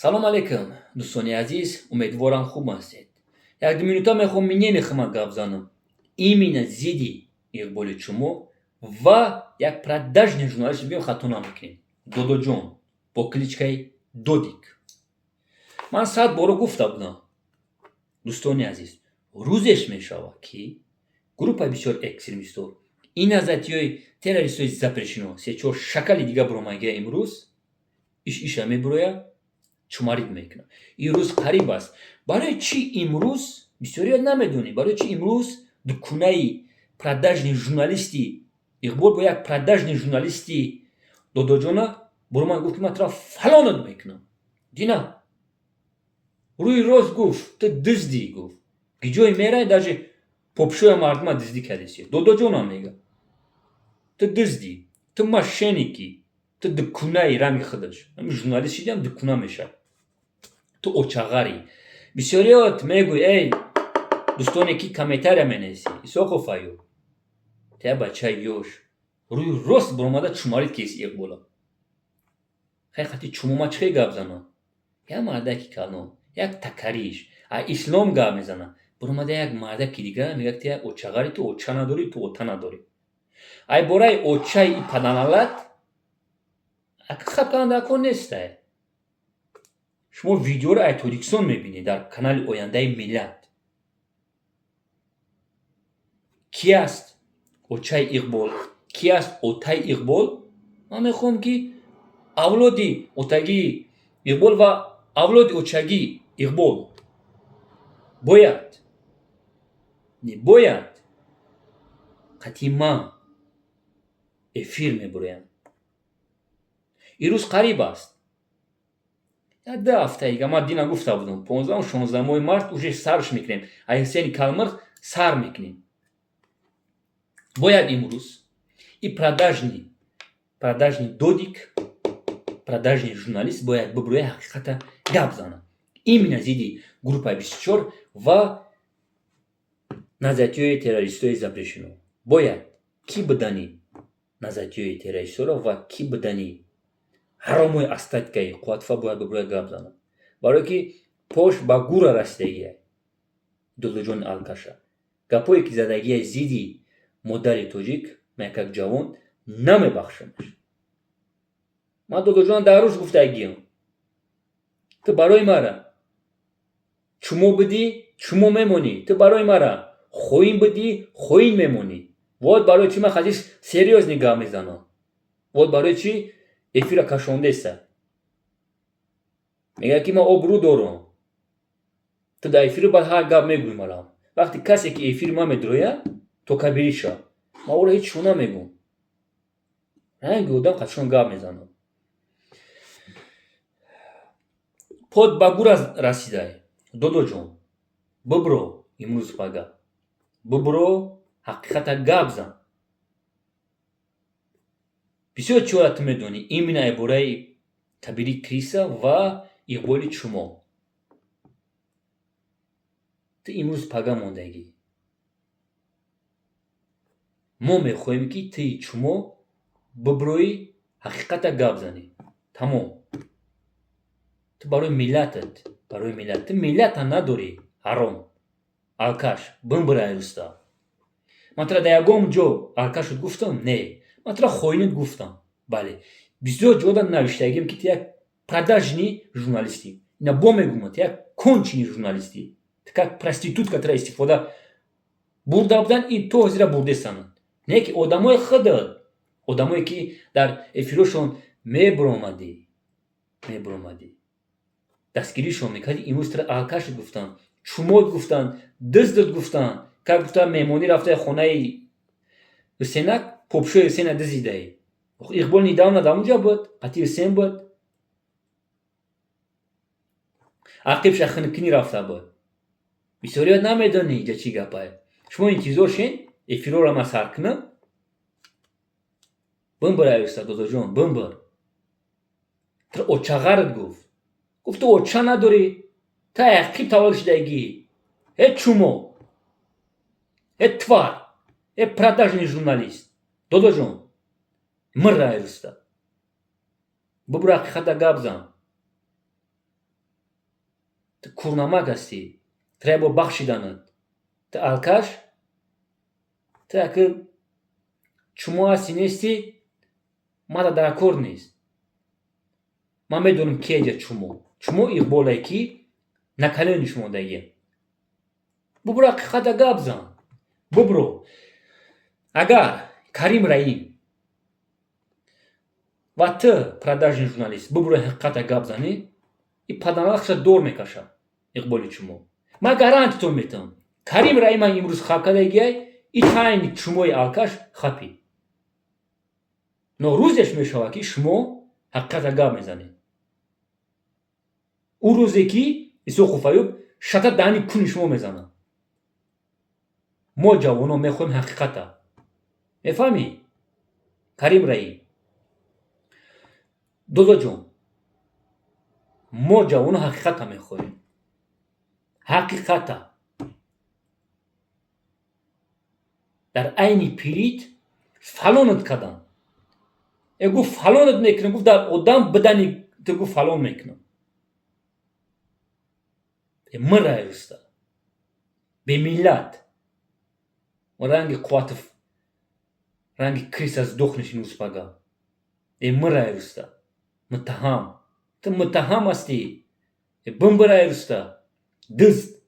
салом алейкум, дӯстони азиз, умедворам хуб ҳастед. Як ду минута мехоҳам нехамак гап занам. Именно зидди Иқболи Чумо ва як продажный журналист биём хатона мекунем. Додоҷон бо кличкаи Додик. Ман 100 боро гуфта будам. Дӯстони азиз, рӯзеш мешавад ки группаи бисёр экстремистҳо ин назартиёи террористҳои запрещено се-чор шакали дига биромагия имрӯз иша мебирояд чумарид мекунад. Ин рӯз қариб аст. Барои чӣ имрӯз бисёриё намедонӣ, барои чӣ имрӯз дукунаи продажни журналисти Иқбол бо як продажни журналисти Додоҷона биромад гуфт ки ман тара фалонат мекунам. Дина рӯи рост гуфт, ту дӯздӣ гуфт. Гиҷои мерай даже попшоя мардума дӯздӣ кардеси. Додоҷонам мега. Ту дӯздӣ, ту мошенники, ту дукунаи ранги худаш. Ҳамин журналист шидиам дукуна мешавад. Ту очағарӣ. Бисёриёт мегӯй, эй дӯстоне ки комментария менависӣ. Исоқов айё. Тя бачаи ёш. Рӯи рост биромада чумарид киси Иқбола. Хақиқати чумома чӣ гап занам? Як мардаки калон, як такариш, а ислом гап мезана. Биромада як мардаки дига мегӯяд ту як очағарӣ, ту оча надорӣ, ту ота надорӣ. Ай бораи очаи и паданалат ҳақиқат каландако нестай. Шумо видеоро ай Тоҷикистон мебинед дар канали Ояндаи миллат. Ки аст очаи Иқбол? Ки аст отаи Иқбол? Ман мехоҳам ки авлоди отагии Иқбол ва авлоди очагии Иқбол бояд қатъи ман эфир мебироям. Ин рӯз қариб аст. Як 2 ҳафтаи дига ман Дина гуфта будам 15-16 моҳи март уже сарш мекунем. Ай Ҳусейни Калмирғ сар мекунем. Бояд имрӯз и продажни Додик, продажни журналист бояд бибирояд ҳақиқата гап занад. Именно зидди группаи 24 ва назартиёи террористҳои запрещено. Бояд ки бидани назартиёи террористҳоро ва ки бидани ҳаромои астатикаи қувватфа бояд бибирояд гап занад. Барое ки пош ба гура расидагия Додоҷони алкаша. Гапое ки задагия зидди модари тоҷик як ҷавон намебахшамаш. Ман Додоҷонам дар рӯз гуфтагиям. Ту барои мара чумо бидӣ, чумо мемонӣ. Ту барои мара хоин бидӣ, хоин мемонӣ. Вот барои чӣ ман хазиш серьёзный гап мезанам. Вот барои чӣ эфира кашондеса. Мегӯяд ки ман обрӯ дорам. Ту дар эфири баъд ҳар гап мегӯӣ марам. Вақте касе ки эфири ман медрояд то кабириша. Ман ӯро ҳеҷ чӣ намегӯм. Ранги одам қатшон гап мезанам. Пот ба гур расидай. Додоҷон, бибиро имрӯз пага. Бибиро ҳақиқата гап зан. Бисёр чиҳоя ту медонӣ. Именно ай бораи Кабири Криса ва Иқболи Чумо. Ту имрӯз пага мондагӣ. Мо мехоҳем ки туи чумо бибирои ҳақиқата гап занӣ. Тамом. Ту барои миллатат, барои миллат. Ту миллата надорӣ. Ҳаром. Алкаш. Бимбира айруста. Ман тара дар ягон ҷо алкашот гуфтам? Не. Ман тара хоинат гуфтам. Бале. Бисёр ҷода навиштагием ки ту як продажни журналистӣ. Ина бо мегӯям, ту як кончени журналистӣ. Ту как проститутка тара истифода бурда будан и ту ҳозира бурдесанад. Не ки одамои худат, одамое ки дар эфирошон мебиромадӣ. Дастгиришон мекардӣ. Имрӯз тара алкашот гуфтан, чумот гуфтан, дӯздот гуфтан. Как гуфта меҳмонӣ рафтаи хонаи Ҳусейнак, попшои Ҳусейна дӯзидаӣ. Иқбол недавно дар онҷа буд, қатъи Ҳусейн буд. Ақиб шахинкунӣ рафта буд. Бисёриё намедонӣ иҷа чӣ гапае. Шумо интизор шен эфирҳоро ман сар кунам. Бимбир айруста Додоҷон, бимбир. Ту очағарат гуфт. Гуфт ту оча надорӣ. Ту ақиб таваллуд шудагӣ. чумо. твар. Продажный журналист. Додоҷон. Мирра айруста. Бибиро ҳақиқата гап зан. Ти курнамак هستی. Треба بخشیدنت. ти алкаш. ти اگه чому هستی نیستی ما در کار نیست. من میدونم که чому їх болайки накалені شما дає. ببرو حقیقت گپ زن. ببرو. اگر کریم раим و ти продажний журналист ببرو حقیقت گپ زنی і паданалахша дор мекаша. اقبالی чому. من гарантитон метам. کریم раим امروز خاکده گیای і чайник чумои алкаш хапи. но рӯзеш мешава ки шумо ҳақиқата гап мезанед. ӯ рӯзе ки исоқу фаюб шата даҳни куни шумо мезанад. мо ҷавоно мехоҳем ҳақиқата. мефаҳмӣ? карим раим. додоҷон, мо ҷавоно ҳақиқата мехоҳем. ҳақиқата. дар айни пирит фалонат кардам. гуфт фалонат мекунам. гуфт дар одам бадани ту гуфт фалон мекунам. мы раиста. бемиллат. ранги қуввати ранги криса сдохнеш нуспага. мы раиста. муттаҳам. ту муттаҳам ҳастӣ. бимба раиста. дӯст